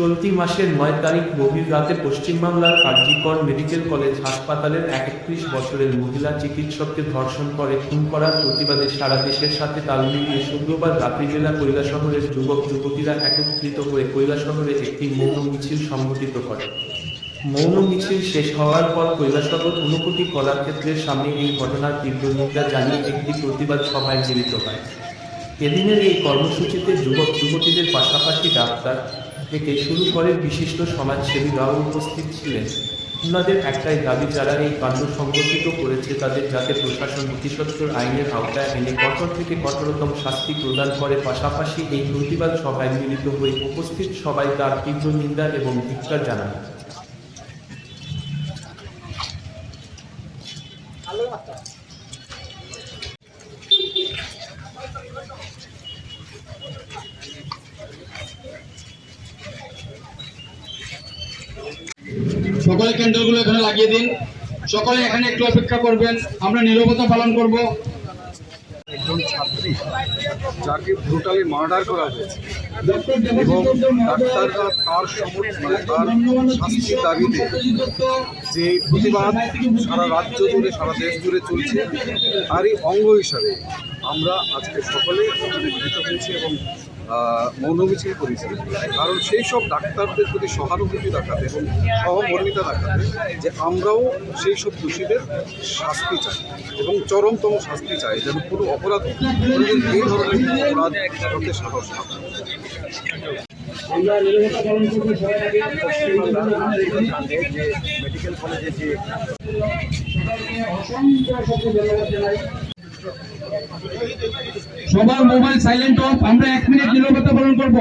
চলতি মাসের ৯ তারিখ গভীর রাতে পশ্চিমবাংলার আর.জি.কর মেডিকেল কলেজ হাসপাতালের ৩১ বছরের মহিলা চিকিৎসককে ধর্ষণ করে খুন করার প্রতিবাদে সারা দেশের সাথে তাল মিলিয়ে শুক্রবার রাত্রিবেলা কৈলাসহরের যুবক যুবতীরা একত্রিত হয়ে কৈলাসহরে একটি মৌন মিছিল সংগঠিত করে। মৌন মিছিল শেষ হওয়ার পর কৈলাসহর ঊনকোটি কলাক্ষেত্রের সামনে এই ঘটনার তীব্র নিন্দা জানিয়ে একটি প্রতিবাদ সভায় মিলিত হয়। এদিনের এই কর্মসূচিতে যুবক যুবতীদের পাশাপাশি ডাক্তার থেকে শুরু করে বিশিষ্ট সমাজসেবীরাও উপস্থিত ছিলেন। ওনাদের একটাই দাবি, যারা এই কাণ্ড সংগঠিত করেছে তাদের যাতে প্রশাসন অতিসত্বর আইনের আওতায় এনে কঠোর থেকে কঠোরতম শাস্তি প্রদান করে। পাশাপাশি এই প্রতিবাদ সভায় মিলিত হয়ে উপস্থিত সবাই তার তীব্র নিন্দা এবং ধিক্কার জানান। সকলে ক্যান্ডেলগুলো এখানে লাগিয়ে দিন। সকলে এখানে একটু অপেক্ষা করবেন, আমরা নীরবতা পালন করব। একজন ছাত্রী যাকে ব্রুটালি মার্ডার করা হয়েছে এবং ডাক্তাররা তার তার শাস্তির দাবিতে যে প্রতিবাদ সারা রাজ্য জুড়ে সারা দেশ জুড়ে চলছে, তারই অঙ্গ হিসাবে আমরা আজকে সকলে মিলিত হয়েছি এবং মৌন মিছিল করেছি। কারণ সেই সব ডাক্তারদের প্রতি সহানুভূতি দেখাতে এবং সহমর্মিতা দেখাতে যে আমরাও সেই সব দোষীদের শাস্তি চাই এবং চরমতম শাস্তি চাই, যেন কোনো অপরাধ এই ধরনের অপরাধ করতে সাহস না পায়। আমরা নীরবতা পালন করবো সবাই আগে। মেডিকেল কলেজে যে অসংখ্য ধন্যবাদ জানাই। সবার মোবাইল সাইলেন্ট অফ, আমরা 1 মিনিট নীরবতা পালন করব।